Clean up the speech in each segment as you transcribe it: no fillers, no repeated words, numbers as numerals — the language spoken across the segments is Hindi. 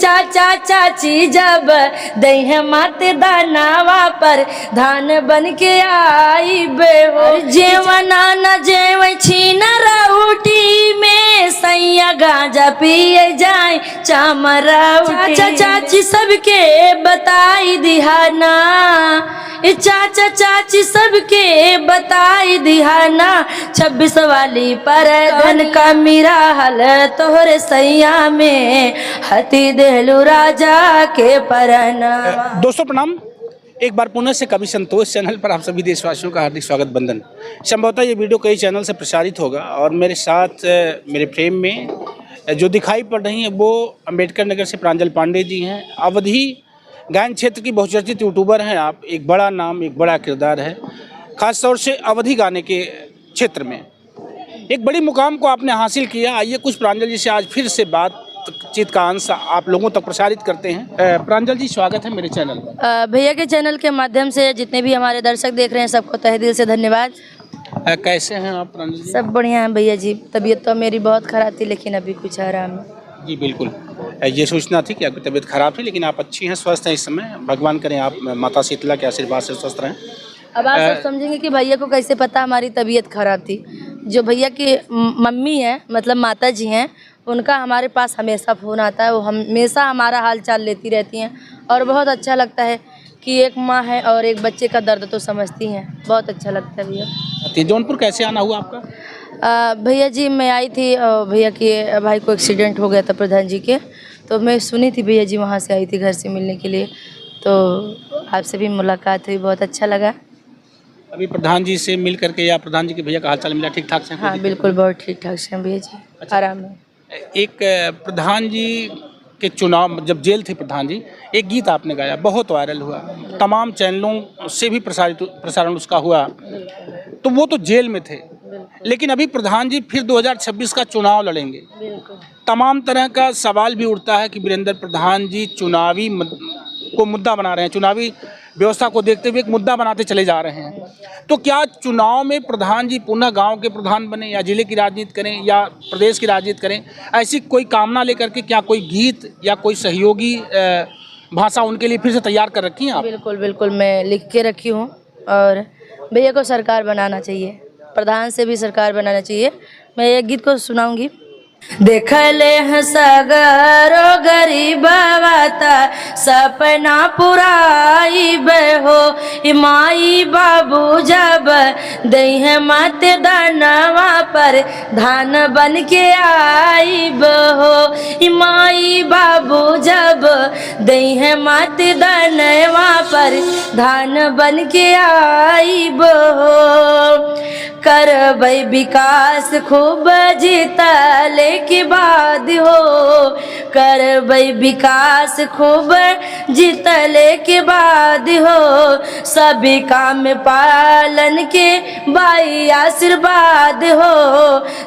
चाचा चाची जब दई है माते दानावा पर धान बन के आई बेहो जेवना न जेव छीन राउटी में सैया गांजा पिए जाए चामरा चाचा चाची सबके बताई दिहाना चाचा चाची सबके बताई दिहाना 26 वाली पर धन का मेरा हल तोहरे सैया में हती देलू राजा के परना। दोस्तों प्रणाम, एक बार पुनः से कवि संतोष चैनल पर आप सभी देशवासियों का हार्दिक स्वागत बंदन। संभवतः ये वीडियो कई चैनल से प्रसारित होगा और मेरे साथ मेरे फ्रेम में जो दिखाई पड़ रही हैं वो अम्बेडकर नगर से प्रांजल पांडे जी हैं। अवधी गायन क्षेत्र की बहुचर्चित यूट्यूबर हैं आप, एक बड़ा नाम, एक बड़ा किरदार है, खास तौर से अवधी गाने के क्षेत्र में एक बड़ी मुकाम को आपने हासिल किया। आइए कुछ प्रांजल जी से आज फिर से बातचीत का अंश आप लोगों तक प्रसारित करते हैं। प्रांजल जी स्वागत है मेरे चैनल पर। भैया के चैनल के माध्यम से जितने भी हमारे दर्शक देख रहे हैं सबको तहे दिल से धन्यवाद। कैसे हैं आप प्रांजल जी? सब बढ़िया है भैया जी, तबीयत तो मेरी बहुत खराब थी लेकिन अभी कुछ आराम है। जी बिल्कुल, ये सूचना थी कि आपकी तबीयत खराब थी लेकिन आप अच्छी हैं, स्वस्थ हैं इस समय। भगवान करें आप माता शीतला के आशीर्वाद से स्वस्थ रहें। अब आप सब समझेंगे कि भैया को कैसे पता हमारी तबीयत खराब थी। जो भैया की मम्मी है, मतलब माता जी हैं, उनका हमारे पास हमेशा फ़ोन आता है। वो हमेशा हमारा हाल चाल लेती रहती हैं और बहुत अच्छा लगता है कि एक माँ है और एक बच्चे का दर्द तो समझती हैं। बहुत अच्छा लगता है भैया। जौनपुर कैसे आना हुआ आपका? भैया जी मैं आई थी, भैया के भाई को एक्सीडेंट हो गया था प्रधान जी के, तो मैं सुनी थी भैया जी वहाँ से आई थी घर से मिलने के लिए, तो आपसे भी मुलाकात हुई, बहुत अच्छा लगा। अभी प्रधान जी से मिल करके या प्रधान जी के भैया का हाल चाल मिला, ठीक ठाक से? हाँ बिल्कुल, बहुत ठीक ठाक से हैं भैया जी। अच्छा। आराम है। एक प्रधान जी के चुनाव जब जेल थे प्रधान जी, एक गीत आपने गाया, बहुत वायरल हुआ, तमाम चैनलों से भी प्रसारण उसका हुआ, तो वो तो जेल में थे लेकिन अभी प्रधान जी फिर 2026 का चुनाव लड़ेंगे। तमाम तरह का सवाल भी उठता है कि वीरेंद्र प्रधान जी चुनावी को मुद्दा बना रहे हैं, चुनावी व्यवस्था को देखते हुए एक मुद्दा बनाते चले जा रहे हैं। तो क्या चुनाव में प्रधान जी पुनः गांव के प्रधान बने या जिले की राजनीति करें या प्रदेश की राजनीति करें, ऐसी कोई कामना लेकर के क्या कोई गीत या कोई सहयोगी भाषा उनके लिए फिर से तैयार कर रखी हैं आप? बिल्कुल बिल्कुल, मैं लिख के रखी हूँ और भैया को सरकार बनाना चाहिए, प्रधान से भी सरकार बनाना चाहिए। मैं एक गीत को सुनाऊंगी। देख ले हैं सगरो गरीब बाता सपना पुराई बेहो माई बाबू जब दई है मत दानवा पर धान बन के आई बहो माई बाबू जब दई है मत दानवा पर धान बन के आई बहो करबै विकास खूब जीतले के बाद हो करबै विकास खूब जीतले के बाद हो सभी काम पालन के बाई आशीर्वाद हो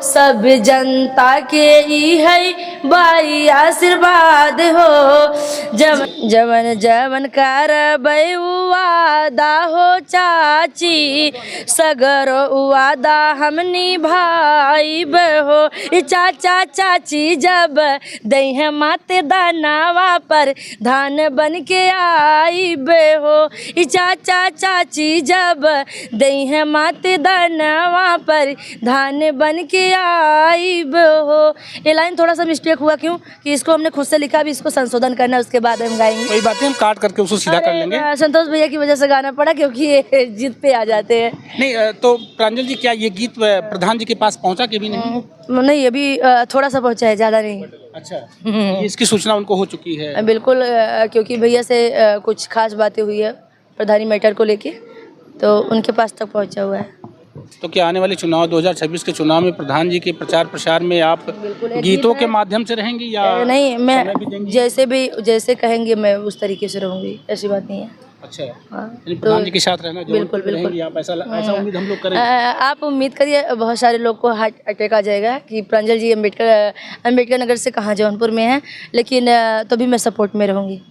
सब जनता के ई है बाई आशीर्वाद हो जवन जवन करबै वादा हो चाची सगरो वादा हम निभाइब हो चाचा चाची जब दई है माते दानावा पर धान बन के आइब हो चाचा चाची जब दई है माते दानावा पर धान बन के आइब हो। ये लाइन थोड़ा सा मिस्टेक हुआ, क्यों कि इसको हमने खुद से लिखा, अभी इसको संशोधन करना है, उसके बाद हम गाएंगे। वही बातें हम काट करके उसको सीधा कर लेंगे। संतोष भैया की वजह से गाना पड़ा क्योंकि ये जिद पे आ जाते हैं। नहीं तो प्रांजल जी क्या ये गीत प्रधान जी के पास पहुंचा कि भी नहीं? नहीं, अभी थोड़ा सा पहुंचा है, ज़्यादा नहीं। अच्छा, ये इसकी सूचना उनको हो चुकी है? बिल्कुल, क्योंकि भैया से कुछ खास बातें हुई है प्रधानी मैटर को लेके, तो उनके पास तक पहुंचा हुआ है। तो क्या आने वाले चुनाव 2026 के चुनाव में प्रधान जी के प्रचार प्रसार में आप गीतों के माध्यम से रहेंगी या नहीं? मैं जैसे कहेंगे मैं उस तरीके से रहूँगी, ऐसी बात नहीं है। अच्छा, प्रधान जी के साथ रहना बिल्कुल बिल्कुल आप ऐसा उम्मीद हम लोग करें। आप उम्मीद करिए, बहुत सारे लोग को हार्ट अटैक आ जाएगा कि प्रांजल जी अम्बेडकर नगर से कहाँ जौनपुर में है, लेकिन तो भी मैं सपोर्ट में रहूँगी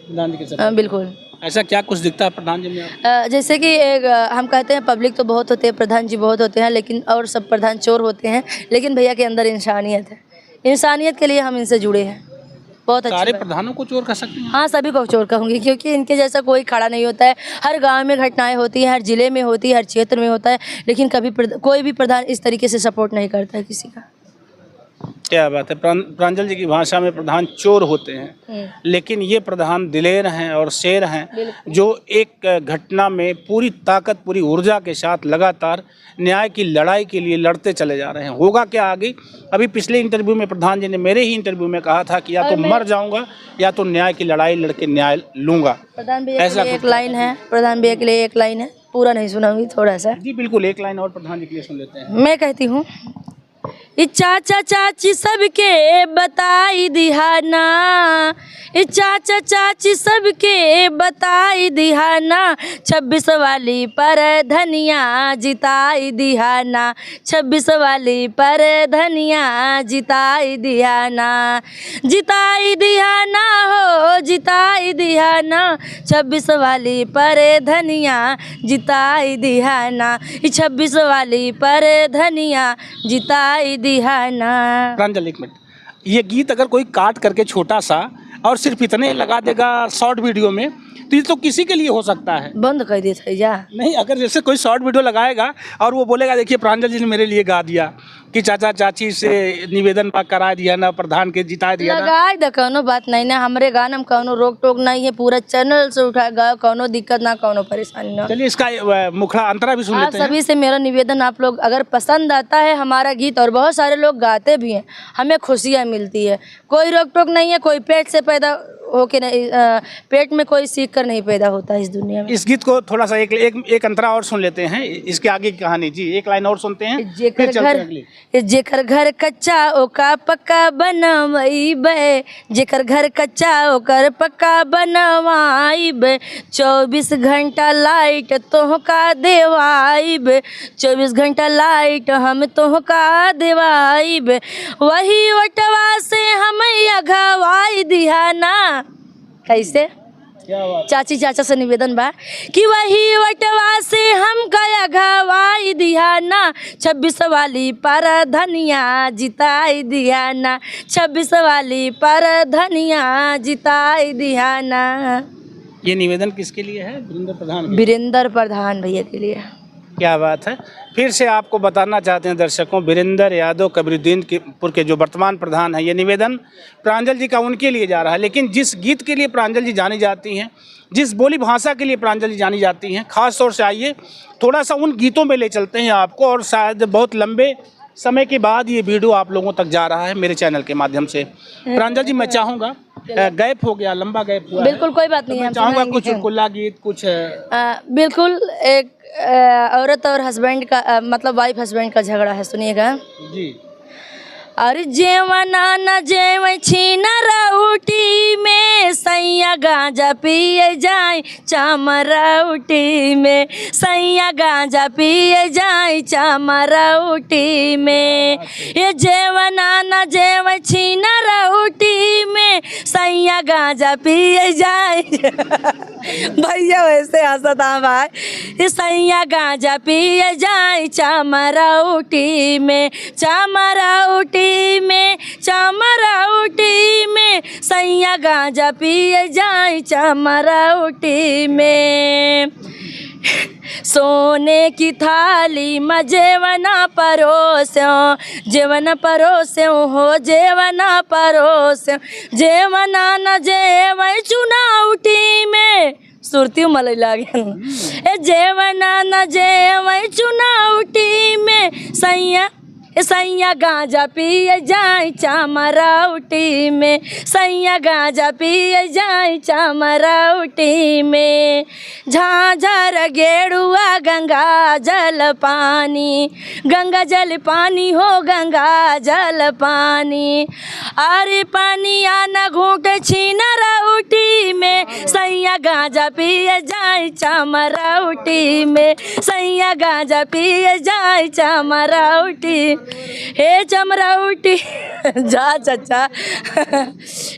प्रधान जी के साथ। बिल्कुल। ऐसा क्या कुछ दिखता है प्रधान जी में? जैसे कि हम कहते हैं पब्लिक तो बहुत होते हैं, प्रधान जी बहुत होते हैं, लेकिन और सब प्रधान चोर होते हैं, लेकिन भैया के अंदर इंसानियत है। इंसानियत के लिए हम इनसे जुड़े हैं, बहुत अच्छी सारे बात। प्रधानों को चोर कह सकते हैं? हाँ, सभी को चोर कहूँगी, क्योंकि इनके जैसा कोई खड़ा नहीं होता है। हर गांव में घटनाएं होती हैं, हर जिले में होती है, हर क्षेत्र में होता है, लेकिन कभी कोई भी प्रधान इस तरीके से सपोर्ट नहीं करता है किसी का। क्या बात है। प्रांजल जी की भाषा में प्रधान चोर होते हैं, लेकिन ये प्रधान दिलेर हैं और शेर हैं, जो एक घटना में पूरी ताकत, पूरी ऊर्जा के साथ लगातार न्याय की लड़ाई के लिए लड़ते चले जा रहे हैं। होगा क्या आगे? अभी पिछले इंटरव्यू में प्रधान जी ने मेरे ही इंटरव्यू में कहा था कि या तो मर जाऊंगा या तो न्याय की लड़ाई लड़के न्याय लूंगा। प्रधान भैया के लिए एक लाइन है, प्रधान भैया के लिए एक लाइन है, पूरा नहीं सुनाऊंगी, थोड़ा सा। जी बिल्कुल, एक लाइन और प्रधान जी के लिए सुन लेते हैं। मैं कहती हूँ, ई चाचा चाची सबके बताई दिहाना, ई चाचा चाची सबके बताई दिहाना, 26 वाली पर धनिया जिताई दिहाना, 26 वाली पर धनिया जिताई दिहाना, जिताई दिहाना हो जिताई दिहाना, 26 वाली पर धनिया जिताई दिहाना, 26 वाली पर धनिया जिताई दिहाना। प्रांजल एक मिनट, ये गीत अगर कोई काट करके छोटा सा और सिर्फ इतने लगा देगा शॉर्ट वीडियो में, तो ये तो किसी के लिए हो सकता है। बंद कर देते है जा नहीं, अगर जैसे कोई शॉर्ट वीडियो लगाएगा और वो बोलेगा देखिए प्रांजल जी ने मेरे लिए गा दिया कि चाचा चाची से निवेदन करा दिया ना, प्रधान के जिता दिया ना। लगाए द कौनो बात नहीं ना, हमरे गाना में कौनो रोक टोक नहीं है, पूरा चैनल से उठा गा, कौनो दिक्कत ना, कौनो परेशानी ना। चलिए इसका मुखड़ा अंतरा भी सुन आप लेते हैं। सभी से मेरा निवेदन, आप लोग अगर पसंद आता है हमारा गीत, और बहुत सारे लोग गाते भी हैं, हमें खुशियाँ मिलती है, कोई रोक टोक नहीं है, कोई पेट से पैदा होके नहीं, पेट में कोई सीख कर नहीं पैदा होता है इस दुनिया में। इस गीत को थोड़ा सा एक अंतरा और सुन लेते हैं, इसके आगे की कहानी। जी एक लाइन और सुनते हैं, फिर चलते हैं अगली। जेकर घर कच्चा ओका पक्का बनवाइबे, जेकर घर कच्चा ओकर पक्का बनवाइबे, 24 घंटा लाइट तोहका देवाइबे, 24 घंटा लाइट हम तोहका देवाइबे, वही वटवा से हम अघवाई दिहाना। कैसे? क्या बात। चाची चाचा से निवेदन बा कि वही वटवा से हम गया घवाई दिहाना, 26 वाली पर धनिया जिताई दिहाना, 26 वाली पर धनिया जिताई दिहाना। ये निवेदन किसके लिए है? वीरेंद्र प्रधान के। वीरेंद्र प्रधान भैया के लिए। क्या बात है। फिर से आपको बताना चाहते हैं दर्शकों, वीरेंद्र यादव कबीरुद्दीनपुर के जो वर्तमान प्रधान हैं, ये निवेदन प्रांजल जी का उनके लिए जा रहा है। लेकिन जिस गीत के लिए प्रांजल जी जानी जाती हैं, जिस बोली भाषा के लिए प्रांजल जी जानी जाती हैं, ख़ास तौर से आइए थोड़ा सा उन गीतों में ले चलते हैं आपको, और शायद बहुत लंबे समय के बाद ये वीडियो आप लोगों तक जा रहा है मेरे चैनल के माध्यम से। प्रांजल जी मैं चाहूँगा, गैप हो गया, लंबा गैप हुआ, बिल्कुल कोई बात नहीं है, चाहूँगा कुछ चुटकुला गीत कुछ। बिल्कुल। एक औरत और हस्बैंड का, मतलब वाइफ हस्बैंड का झगड़ा है, सुनिएगा जी। अरे जेवना न जेव छीना राउटी में, सैया गांजा पिए जाए चामराउटी में, सैया गांजा पिए जाए चामराउटी में, ये जेवना न जेव छीना राउटी में, सैया गांजा पिए जाए भैया वैसे हंसता भाई, ये सैया गांजा पिए जाए चामराउटी में, चामराउटी में, चामराउटी में, सैया गांजा पिए जाए चामराउटी में, सोने की थाली में जेवना परोस्यो, जेवना परोस्यो हो जेवना परोस्यो, जेवना न जेव चुनाउटी में, सुरती मलई लागे, ए जेवना न जेव चुनाउटी में, सैया सैया गांजा पिए जाए चामराउटी में, सैया गांजा पिए जाए चामराउटी में, झांझर गेड़ुआ गंगा जल पानी, गंगा जल पानी हो गंगा जल पानी, अरे पानी आना घूट छीना राउटी में, सैया सैया गांजा पिए जाए चमरौटी में, सैया गांजा पिए जाए चमरौटी, हे चमरौटी जा चचा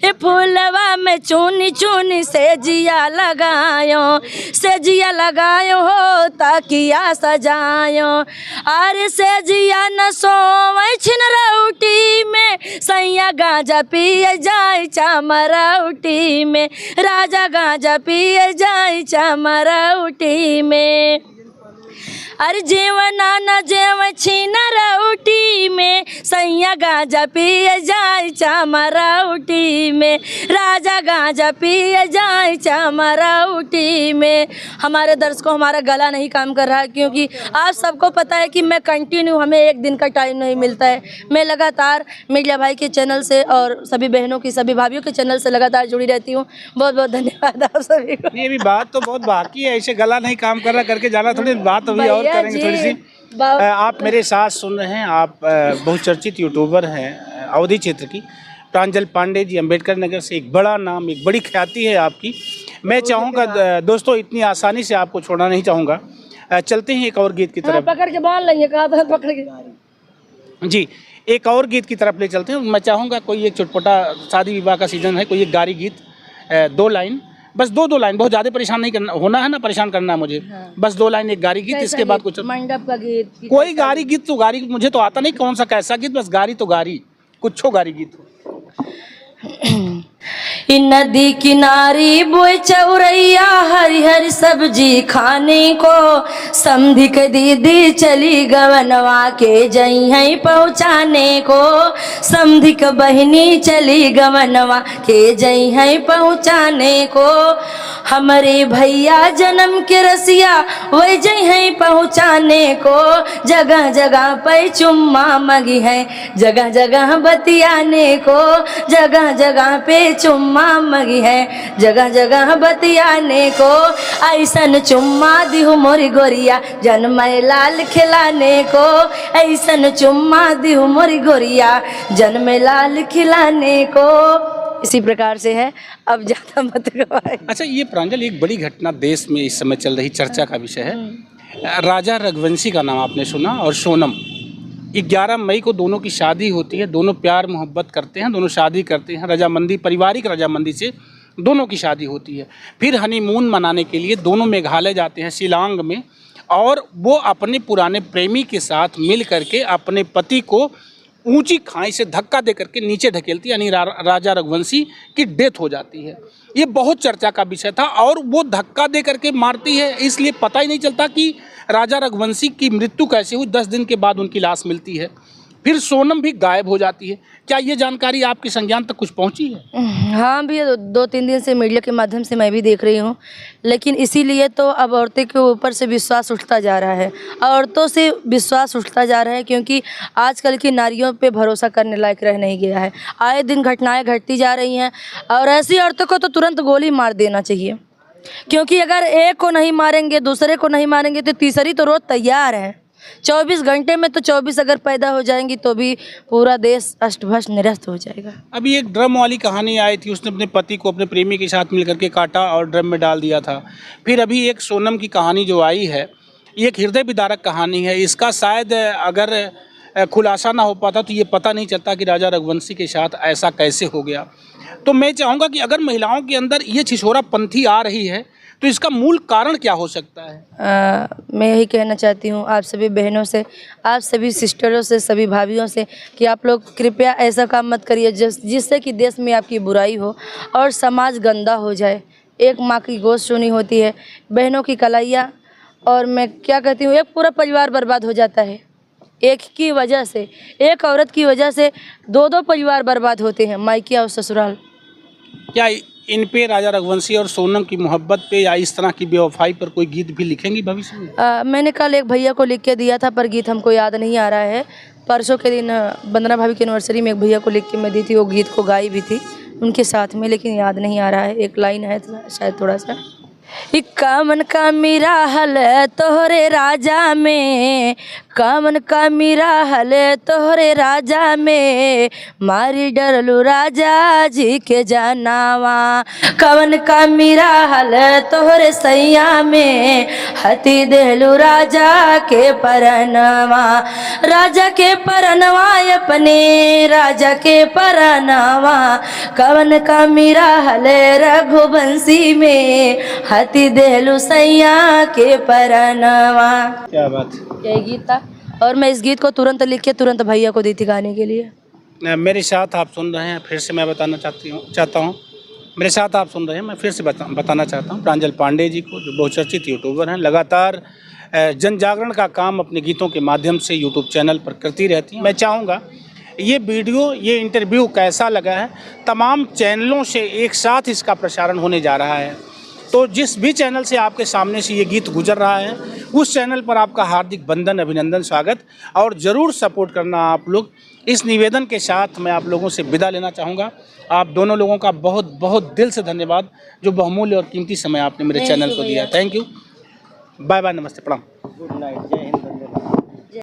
ये फूलवा में चुनी चुनी से जिया लगायो हो तकिया सजायो, अरे से जिया न सोवै छिनरौटी में, सैया गांजा पिए जाए चमरौटी में, राजा गांजा पिए जाए चमरौटी में, अरे जेवना न जेव छिनरौटी में, सैया गांजा पिए जाए चमरौटी में, राजा गांजा पिए जाए चमरौटी में। हमारे दर्शकों, हमारा गला नहीं काम कर रहा है क्योंकि आप सबको पता है कि मैं कंटिन्यू, हमें एक दिन का टाइम नहीं मिलता है। मैं लगातार मीडिया भाई के चैनल से और सभी बहनों की, सभी भाभीयों के चैनल से लगातार जुड़ी रहती हूँ। बहुत बहुत धन्यवाद आप सभी को। नहीं, अभी बात तो बहुत बाकी है, ऐसे गला नहीं काम कर रहा करके जाना थोड़ी, बात अभी और करेंगे थोड़ी सी। आप मेरे साथ सुन रहे हैं, आप बहुचर्चित यूट्यूबर हैं अवधी क्षेत्र की, प्रांजल पांडे जी, अम्बेडकर नगर से। एक बड़ा नाम, एक बड़ी ख्याति है आपकी। मैं चाहूँगा दोस्तों, इतनी आसानी से आपको छोड़ना नहीं चाहूँगा। चलते हैं एक और गीत की तरफ। पकड़ के बांध लेंगे, कहा था पकड़ के जी, एक और गीत की तरफ ले चलते हैं। मैं चाहूँगा कोई एक चुटपुटा, शादी विवाह का सीजन है, कोई एक गारी गीत, 2 लाइन, बस दो लाइन, बहुत ज़्यादा परेशान नहीं करना, होना है ना, परेशान करना है मुझे। हाँ। बस 2 लाइन एक गारी गीत, इसके बाद कुछ मंडप का गीत, कोई गारी गीत। तो गारी मुझे तो आता नहीं कौन सा कैसा गीत, बस गारी तो गारी, कुछ गारी गीत हो। इन नदी किनारी बोए चौरैया, हरी हरी सब्जी खाने को, समधी के दीदी चली गवनवा के जई है पहुँचाने को, समधी के बहनी चली गवनवा के जई है पहुँचाने को, हमारे भैया जन्म के रसिया वही जई है पहुँचाने को, जगह जगह पे चुम्मा मगी है, जगह जगह बतियाने को, जगह जगह पे चुम्मा मगी है, जगह जगह बतियाने को, ऐसन चुम्मा दिहु मोरी गोरिया जन्मय लाल खिलाने को, ऐसन चुम्मा दिहु मोरी गोरिया जन्मय लाल खिलाने को। इसी प्रकार से है, अब ज़्यादा मत गवाए। अच्छा, ये प्रांजल, एक बड़ी घटना देश में इस समय चल रही चर्चा का विषय है। राजा रघुवंशी का नाम आपने सुना, और सोनम। 11 मई को दोनों की शादी होती है, दोनों प्यार मोहब्बत करते हैं, दोनों शादी करते हैं, रजामंदी, पारिवारिक रजामंदी से दोनों की शादी होती है। फिर हनीमून मनाने के लिए दोनों मेघालय जाते हैं, शिलांग में, और वो अपने पुराने प्रेमी के साथ मिल करके अपने पति को ऊंची खाई से धक्का दे करके नीचे ढकेलती है, यानी राजा रघुवंशी की डेथ हो जाती है। ये बहुत चर्चा का विषय था, और वो धक्का दे करके मारती है, इसलिए पता ही नहीं चलता कि राजा रघुवंशी की मृत्यु कैसे हुई। 10 दिन के बाद उनकी लाश मिलती है। फिर सोनम भी गायब हो जाती है। क्या ये जानकारी आपके संज्ञान तक कुछ पहुंची है? हाँ भैया, 2-3 दिन से मीडिया के माध्यम से मैं भी देख रही हूँ, लेकिन इसीलिए तो अब औरतें के ऊपर से विश्वास उठता जा रहा है, औरतों से विश्वास उठता जा रहा है, क्योंकि आजकल की नारियों पे भरोसा करने लायक रह नहीं गया है। आए दिन घटनाएं घटती जा रही हैं, और ऐसी औरतों को तो तुरंत गोली मार देना चाहिए, क्योंकि अगर एक को नहीं मारेंगे, दूसरे को नहीं मारेंगे, तो तीसरी तो रोज तैयार है। 24 घंटे में तो 24 अगर पैदा हो जाएंगी तो भी पूरा देश अष्टभ्रष्ट निरस्त हो जाएगा। अभी एक ड्रम वाली कहानी आई थी, उसने अपने पति को अपने प्रेमी के साथ मिलकर के काटा और ड्रम में डाल दिया था। फिर अभी एक सोनम की कहानी जो आई है, ये एक हृदय विदारक कहानी है। इसका शायद अगर खुलासा ना हो पाता तो ये पता नहीं चलता कि राजा रघुवंशी के साथ ऐसा कैसे हो गया। तो मैं चाहूँगा कि अगर महिलाओं के अंदर ये छिछोरापंथी आ रही है तो इसका मूल कारण क्या हो सकता है? मैं यही कहना चाहती हूँ आप सभी बहनों से, आप सभी सिस्टरों से, सभी भाभीयों से, कि आप लोग कृपया ऐसा काम मत करिए जिससे कि देश में आपकी बुराई हो और समाज गंदा हो जाए। एक माँ की गोश्त सुनी होती है, बहनों की कलाइयाँ, और मैं क्या कहती हूँ, एक पूरा परिवार बर्बाद हो जाता है। एक की वजह से, एक औरत की वजह से 2-2 परिवार बर्बाद होते हैं, मायके और ससुराल। क्या इन पे राजा रघुवंशी और सोनम की मोहब्बत पे या इस तरह की बेवफाई पर कोई गीत भी लिखेंगी भविष्य में? मैंने कल एक भैया को लिख के दिया था, पर गीत हमको याद नहीं आ रहा है। परसों के दिन वंदना भाभी की एनिवर्सरी में एक भैया को लिख के मैं दी थी, वो गीत को गाई भी थी उनके साथ में, लेकिन याद नहीं आ रहा है। एक लाइन है शायद थोड़ा सा, इक्का मन का मेरा हल तोहरे राजा में, कामन का मीरा हले तोहरे राजा में मारी डरलू राजा जी के जानवा। कवन का मीरा हल तोहरे सैया में हती देलू राजा के परनवा। राजा के परनवा अपने राजा के परनवा। कवन का मीरा हले रघुवंशी में हती देलू सैया के परनवा। क्या बात। यही गीत था और मैं इस गीत को तुरंत लिख के तुरंत भैया को दी थी गाने के लिए। मेरे साथ आप सुन रहे हैं, फिर से मैं बताना चाहता हूँ मेरे साथ आप सुन रहे हैं, मैं फिर से बताना चाहता हूँ प्रांजल पांडे जी को, जो बहुचर्चित यूट्यूबर हैं, लगातार जन जागरण का काम अपने गीतों के माध्यम से यूट्यूब चैनल पर करती रहती हैं। मैं चाहूँगा ये वीडियो, ये इंटरव्यू कैसा लगा है, तमाम चैनलों से एक साथ इसका प्रसारण होने जा रहा है। तो जिस भी चैनल से आपके सामने से ये गीत गुजर रहा है, उस चैनल पर आपका हार्दिक वंदन, अभिनंदन, स्वागत, और ज़रूर सपोर्ट करना आप लोग। इस निवेदन के साथ मैं आप लोगों से विदा लेना चाहूँगा। आप दोनों लोगों का बहुत बहुत दिल से धन्यवाद, जो बहुमूल्य और कीमती समय आपने मेरे चैनल को दिया। थैंक यू, बाय बाय, नमस्ते, प्रणाम, गुड नाइट।